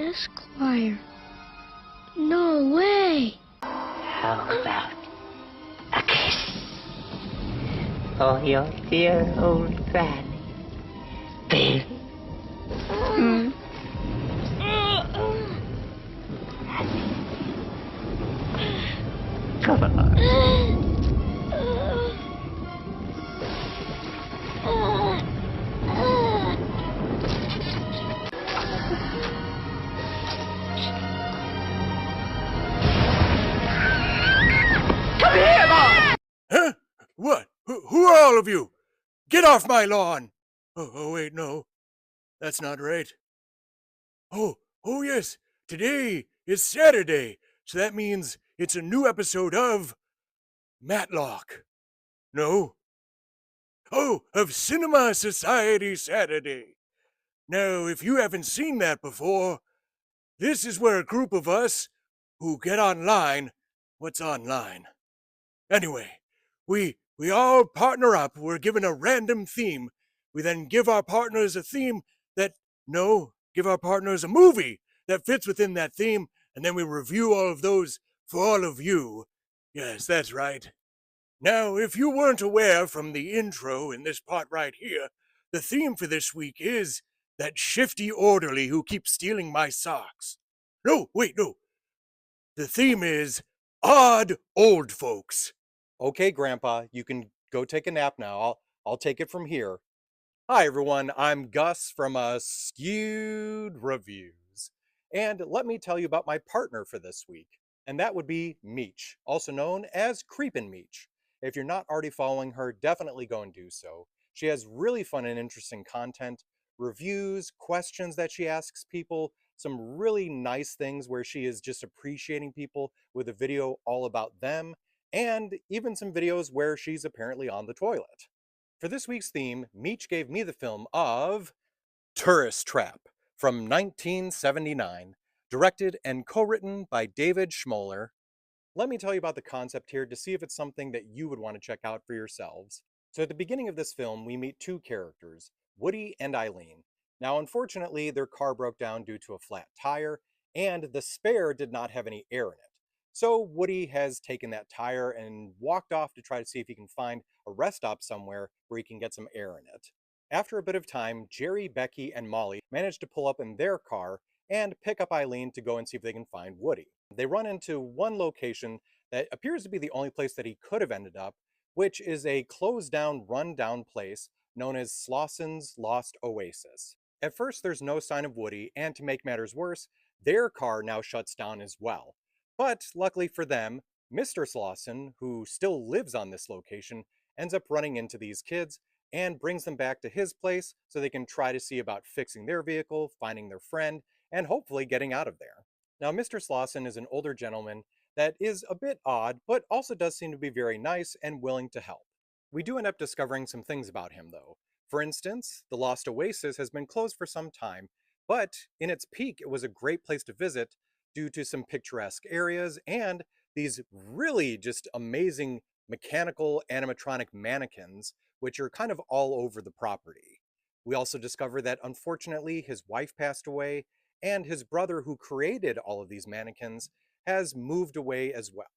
Esquire. No way. How about a kiss for your dear old granny, Bill? Come on. Come here, Mom! Huh? What? Who are all of you? Get off my lawn! Oh, wait, no. That's not right. Oh, yes. Today is Saturday, so that means it's a new episode of Matlock. No. Oh, of Cinema Society Saturday. Now, if you haven't seen that before, this is where a group of us who get online. What's online? Anyway, we all partner up. We're given a random theme. We then give our partners a theme give our partners a movie that fits within that theme, and then we review all of those for all of you. Yes, that's right. Now, if you weren't aware from the intro in this part right here, the theme for this week is that shifty orderly who keeps stealing my socks. No, wait, no. The theme is odd old folks. Okay, Grandpa, you can go take a nap now. I'll take it from here. Hi, everyone. I'm Gus from Askewed Reviews. And let me tell you about my partner for this week. And that would be Meech, also known as Creep'n Meech. If you're not already following her, definitely go and do so. She has really fun and interesting content, reviews, questions that she asks people, some really nice things where she is just appreciating people with a video all about them, and even some videos where she's apparently on the toilet. For this week's theme, Meech gave me the film of Tourist Trap from 1979, directed and co-written by David Schmoller. Let me tell you about the concept here to see if it's something that you would want to check out for yourselves. So at the beginning of this film, we meet two characters, Woody and Eileen. Now, unfortunately, their car broke down due to a flat tire, and the spare did not have any air in it. So Woody has taken that tire and walked off to try to see if he can find a rest stop somewhere where he can get some air in it. After a bit of time, Jerry, Becky, and Molly manage to pull up in their car and pick up Eileen to go and see if they can find Woody. They run into one location that appears to be the only place that he could have ended up, which is a closed down, run down place known as Slosson's Lost Oasis. At first, there's no sign of Woody, and to make matters worse, their car now shuts down as well. But luckily for them, Mr. Slosson, who still lives on this location, ends up running into these kids and brings them back to his place so they can try to see about fixing their vehicle, finding their friend, and hopefully getting out of there. Now, Mr. Slosson is an older gentleman that is a bit odd, but also does seem to be very nice and willing to help. We do end up discovering some things about him, though. For instance, the Lost Oasis has been closed for some time, but in its peak, it was a great place to visit due to some picturesque areas and these really just amazing mechanical animatronic mannequins, which are kind of all over the property. We also discover that unfortunately his wife passed away, and his brother who created all of these mannequins has moved away as well.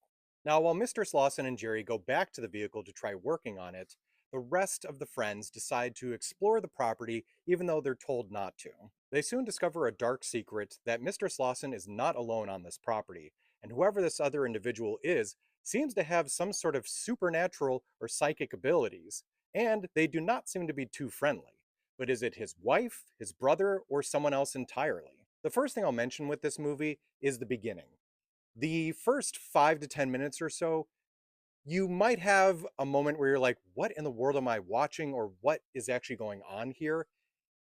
Now, while Mr. Slosson and Jerry go back to the vehicle to try working on it, the rest of the friends decide to explore the property even though they're told not to. They soon discover a dark secret that Mr. Slosson is not alone on this property, and whoever this other individual is seems to have some sort of supernatural or psychic abilities, and they do not seem to be too friendly. But is it his wife, his brother, or someone else entirely? The first thing I'll mention with this movie is the beginning. The first 5 to 10 minutes or so, you might have a moment where you're like, what in the world am I watching, or what is actually going on here?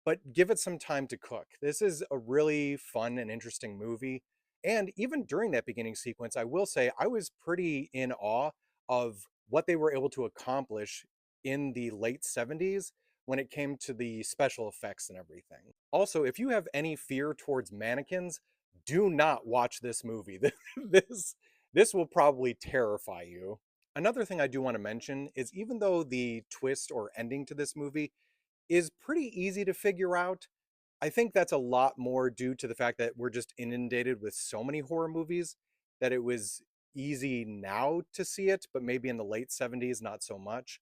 But give it some time to cook. This is a really fun and interesting movie. And even during that beginning sequence, I will say I was pretty in awe of what they were able to accomplish in the late 70s when it came to the special effects and everything. Also, if you have any fear towards mannequins, do not watch this movie. This will probably terrify you. Another thing I do want to mention is even though the twist or ending to this movie is pretty easy to figure out, I think that's a lot more due to the fact that we're just inundated with so many horror movies that it was easy now to see it, but maybe in the late 70s, not so much.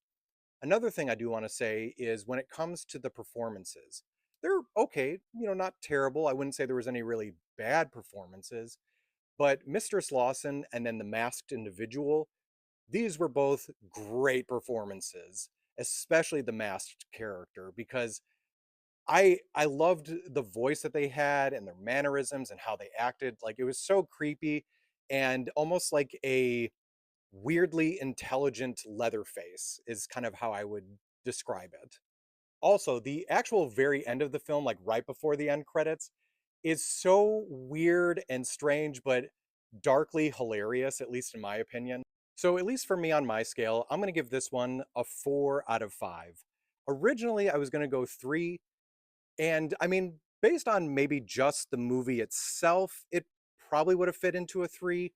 Another thing I do want to say is when it comes to the performances, they're okay, not terrible. I wouldn't say there was any really bad performances, but Mistress Lawson and then the masked individual, these were both great performances, especially the masked character, because I loved the voice that they had and their mannerisms and how they acted. Like it was so creepy and almost like a weirdly intelligent Leatherface is kind of how I would describe it. Also, the actual very end of the film, like right before the end credits, is so weird and strange, but darkly hilarious, at least in my opinion. So, at least for me on my scale, I'm going to give this one a 4 out of 5. Originally, I was going to go 3, and I mean, based on maybe just the movie itself, it probably would have fit into a 3.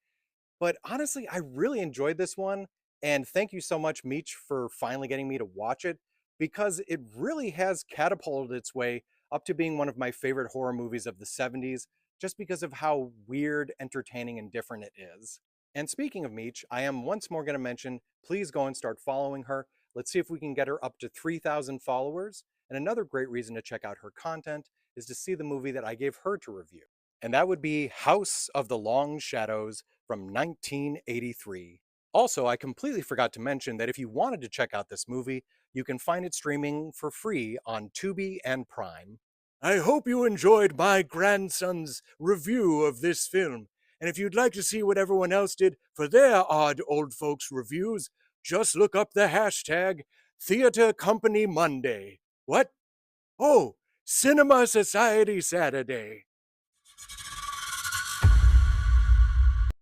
But honestly, I really enjoyed this one. And thank you so much, Meech, for finally getting me to watch it because it really has catapulted its way up to being one of my favorite horror movies of the 70s just because of how weird, entertaining, and different it is. And speaking of Meech, I am once more going to mention please go and start following her. Let's see if we can get her up to 3,000 followers. And another great reason to check out her content is to see the movie that I gave her to review. And that would be House of the Long Shadows from 1983. Also, I completely forgot to mention that if you wanted to check out this movie, you can find it streaming for free on Tubi and Prime. I hope you enjoyed my grandson's review of this film. And if you'd like to see what everyone else did for their odd old folks reviews, just look up the hashtag Theater Company Monday. What? Oh, Cinema Society Saturday.